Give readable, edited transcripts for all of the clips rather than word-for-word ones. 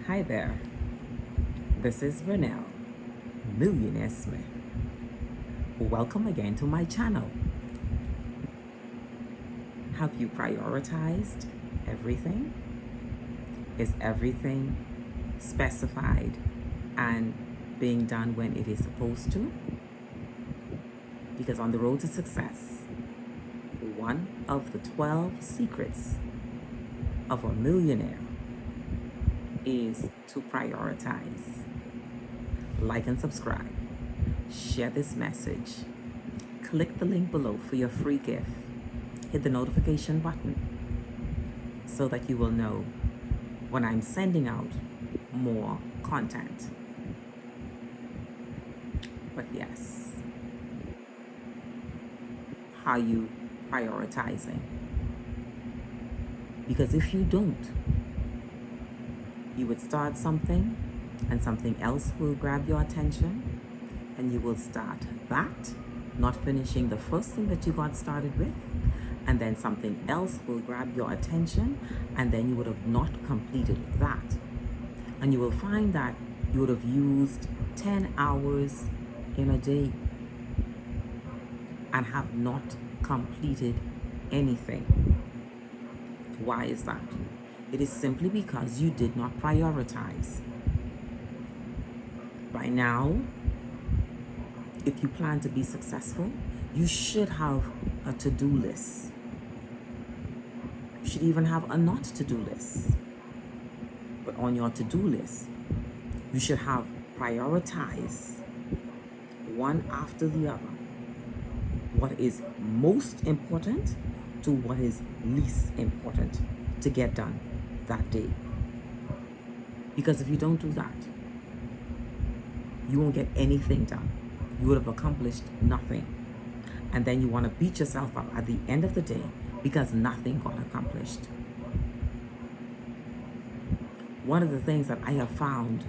Hi there, this is Renelle, Millionaire Smith. Welcome again to my channel. Have you prioritized everything? Is everything specified and being done when it is supposed to? Because on the road to success, one of the 12 secrets of a millionaire is to prioritize. Like and subscribe. Share this message. Click the link below for your free gift. Hit the notification button so that you will know when I'm sending out more content. But yes, how are you prioritizing? Because if you don't, you would start something and something else will grab your attention and you will start that, not finishing the first thing that you got started with, and then something else will grab your attention and then you would have not completed that. And you will find that you would have used 10 hours in a day and have not completed anything. Why is that? It is simply because you did not prioritize. By now, if you plan to be successful, you should have a to-do list. You should even have a not to-do list. But on your to-do list, you should have prioritized one after the other. What is most important to what is least important to get done that day. Because if you don't do that, you won't get anything done. You would have accomplished nothing. And then you want to beat yourself up at the end of the day because nothing got accomplished. One of the things that I have found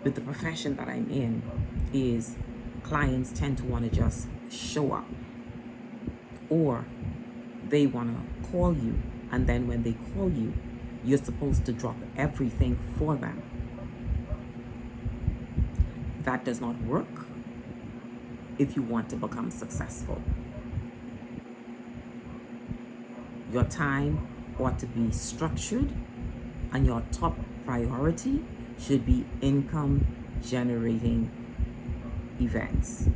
with the profession that I'm in is clients tend to want to just show up, or they want to call you, and then when they call you, you're supposed to drop everything for them. That does not work if you want to become successful. Your time ought to be structured, and your top priority should be income generating events.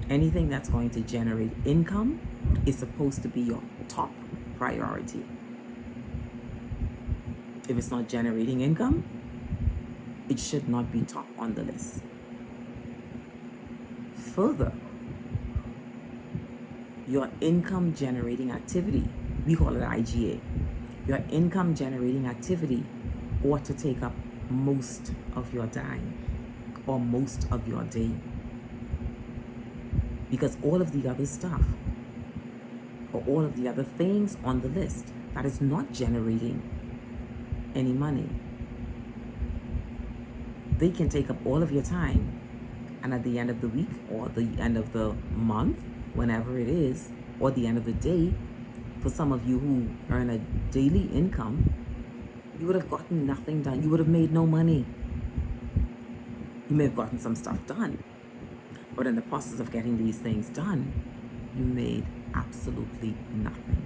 Anything that's going to generate income is supposed to be your top priority. If it's not generating income, it should not be top on the list. Further, your income generating activity, we call it IGA, your income generating activity ought to take up most of your time or most of your day. Because all of the other stuff or all of the other things on the list that is not generating any money, they can take up all of your time, and at the end of the week or the end of the month, whenever it is, or the end of the day, for some of you who earn a daily income, you would have gotten nothing done. You would have made no money. You may have gotten some stuff done, but in the process of getting these things done, you made absolutely nothing.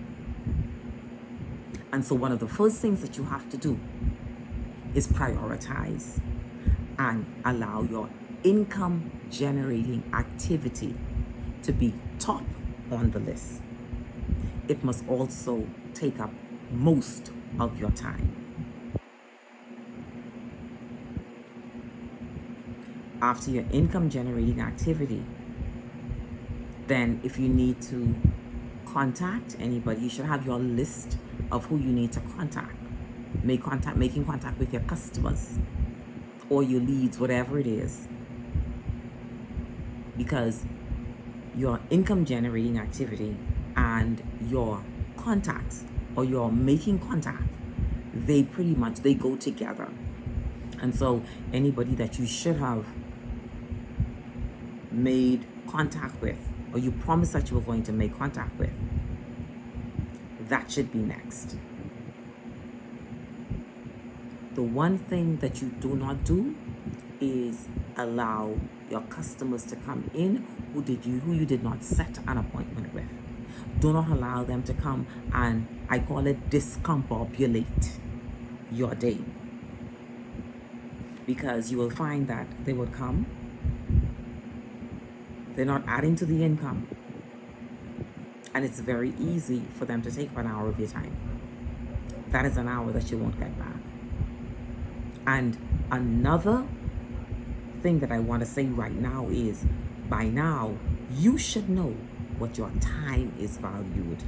And so one of the first things that you have to do is prioritize and allow your income generating activity to be top on the list. It must also take up most of your time. After your income generating activity, then if you need to contact anybody, you should have your list of who you need to contact. Making contact with your customers or your leads, whatever it is. Because your income generating activity and your contacts or your making contact, they go together. And so anybody that you should have made contact with, or you promised that you were going to make contact with, that should be next. The one thing that you do not do is allow your customers to come in who you did not set an appointment with. Do not allow them to come and, I call it, discombobulate your day. Because you will find that they would come, they're not adding to the income, and it's very easy for them to take 1 hour of your time. That is an hour that you won't get back. And another thing that I want to say right now is, by now, you should know what your time is valued.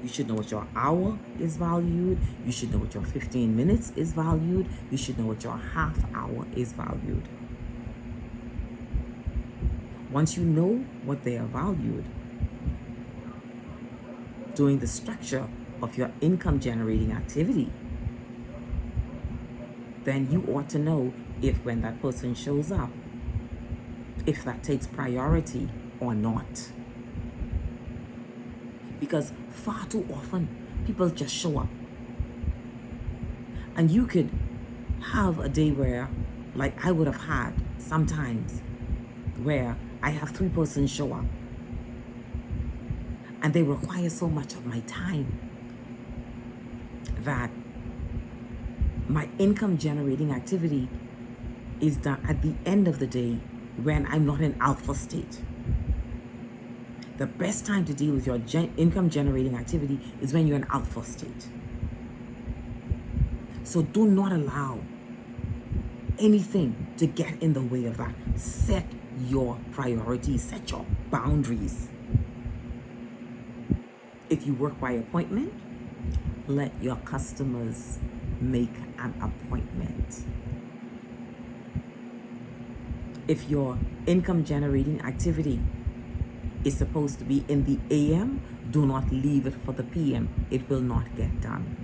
You should know what your hour is valued. You should know what your 15 minutes is valued. You should know what your half hour is valued. Once you know what they are valued, doing the structure of your income generating activity, then you ought to know if when that person shows up, if that takes priority or not. Because far too often, people just show up. And you could have a day where, like I would have had sometimes, where I have 3 persons show up. And they require so much of my time that my income generating activity is done at the end of the day when I'm not in alpha state. The best time to deal with your income generating activity is when you're in alpha state. So do not allow anything to get in the way of that. Set your priorities, set your boundaries. If you work by appointment, let your customers make an appointment. If your income generating activity is supposed to be in the AM, do not leave it for the PM. It will not get done.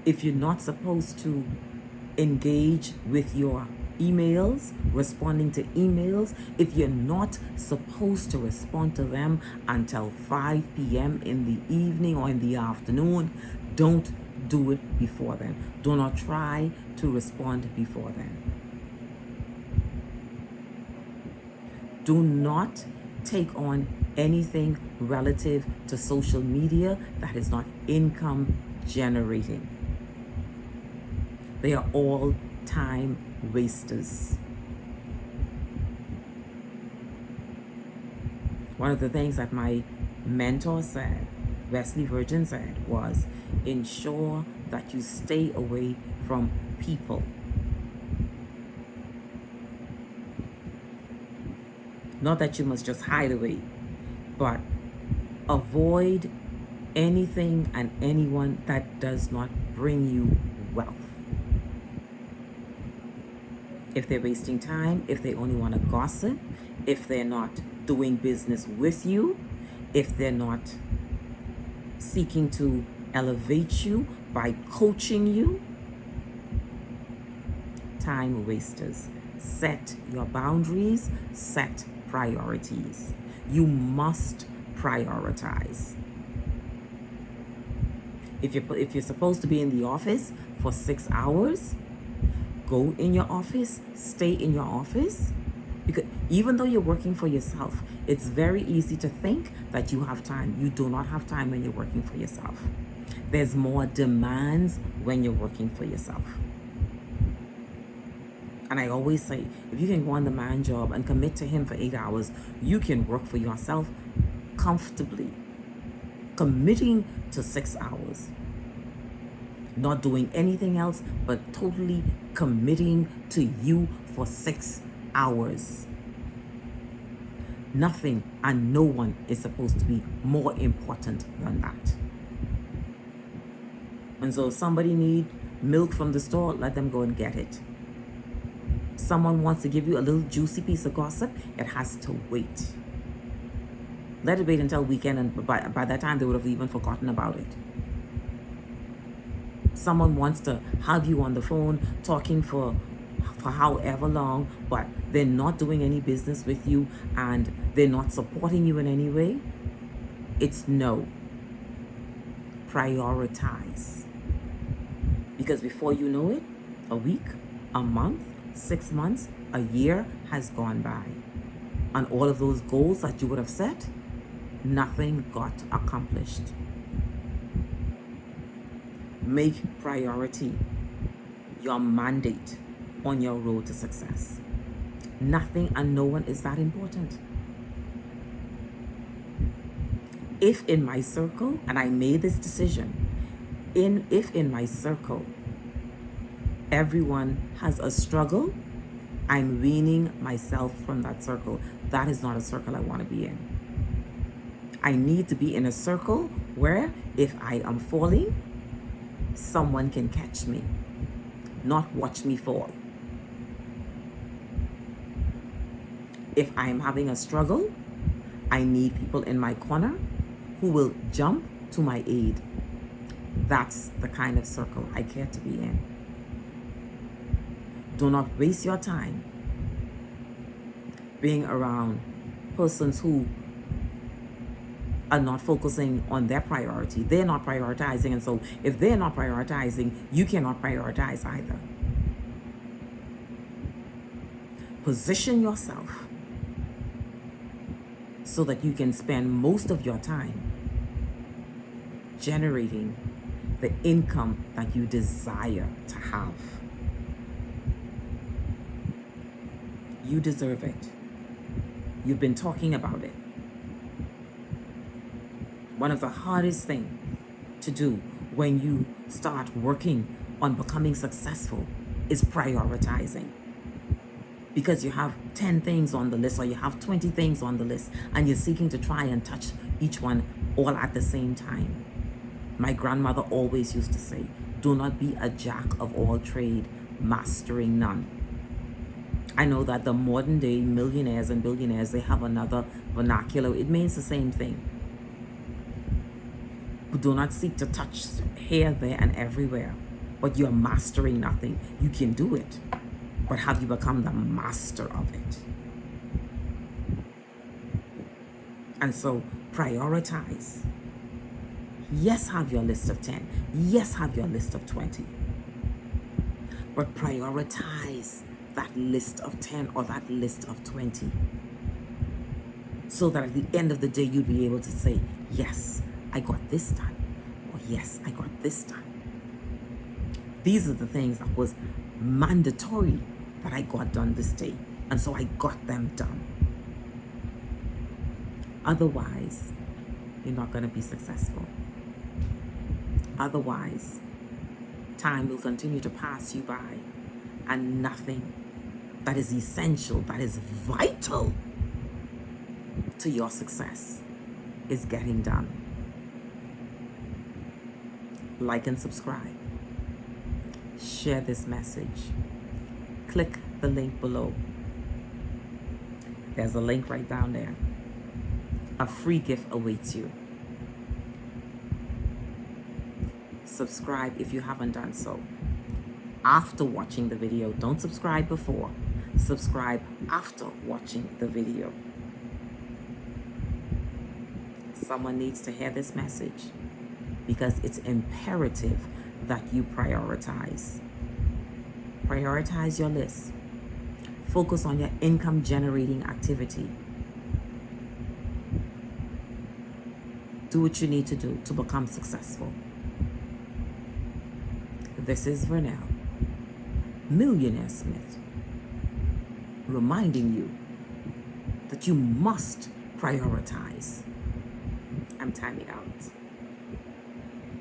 If you're not supposed to engage with your emails, responding to emails, if you're not supposed to respond to them until 5 p.m. in the evening or in the afternoon, don't do it before then. Do not try to respond before then. Do not take on anything relative to social media that is not income generating. They are all time wasters. One of the things that my mentor said, Wesley Virgin said, was ensure that you stay away from people. Not that you must just hide away, but avoid anything and anyone that does not bring you wealth. If they're wasting time, if they only want to gossip, if they're not doing business with you, if they're not seeking to elevate you by coaching you, time wasters. Set your boundaries, set priorities. You must prioritize. If you're supposed to be in the office for 6 hours, go in your office, stay in your office. Because even though you're working for yourself, it's very easy to think that you have time. You do not have time when you're working for yourself. There's more demands when you're working for yourself. And I always say, if you can go on the man job and commit to him for 8 hours, you can work for yourself comfortably. Committing to 6 hours. Not doing anything else, but totally committing to you for 6 hours. Nothing and no one is supposed to be more important than that. And so if somebody needs milk from the store, let them go and get it. Someone wants to give you a little juicy piece of gossip, it has to wait. Let it wait until weekend, and by that time they would have even forgotten about it. Someone wants to have you on the phone talking for however long, but they're not doing any business with you and they're not supporting you in any way. It's no. Prioritize. Because before you know it, a week, a month, 6 months, a year has gone by. And all of those goals that you would have set, nothing got accomplished. Make priority your mandate on your road to success. Nothing and no one is that important. If in my circle, and I made this decision, if in my circle everyone has a struggle, I'm weaning myself from that circle. That is not a circle I want to be in. I need to be in a circle where if I am falling, someone can catch me, not watch me fall. If I'm having a struggle, I need people in my corner who will jump to my aid. That's the kind of circle I care to be in. Do not waste your time being around persons who are not focusing on their priority. They're not prioritizing, and so if they're not prioritizing, you cannot prioritize either. Position yourself so that you can spend most of your time generating the income that you desire to have. You deserve it. You've been talking about it. One of the hardest things to do when you start working on becoming successful is prioritizing. Because you have 10 things on the list or you have 20 things on the list and you're seeking to try and touch each one all at the same time. My grandmother always used to say, do not be a jack of all trade, mastering none. I know that the modern day millionaires and billionaires, they have another vernacular. It means the same thing. But do not seek to touch here, there, and everywhere. But you're mastering nothing. You can do it. But have you become the master of it? And so prioritize. Yes, have your list of 10. Yes, have your list of 20. But prioritize that list of 10 or that list of 20. So that at the end of the day, you'd be able to say, yes, I got this done. Or yes, I got this done. These are the things that was mandatory that I got done this day. And so I got them done. Otherwise, you're not going to be successful. Otherwise, time will continue to pass you by and nothing that is essential, that is vital to your success is getting done. Like and subscribe. Share this message. Click the link below. There's a link right down there. A free gift awaits you. Subscribe if you haven't done so. After watching the video, don't subscribe before. Subscribe after watching the video. Someone needs to hear this message because it's imperative that you prioritize. Prioritize your list. Focus on your income generating activity. Do what you need to do to become successful. This is Vernell, Millionaire Smith, reminding you that you must prioritize. I'm timing out.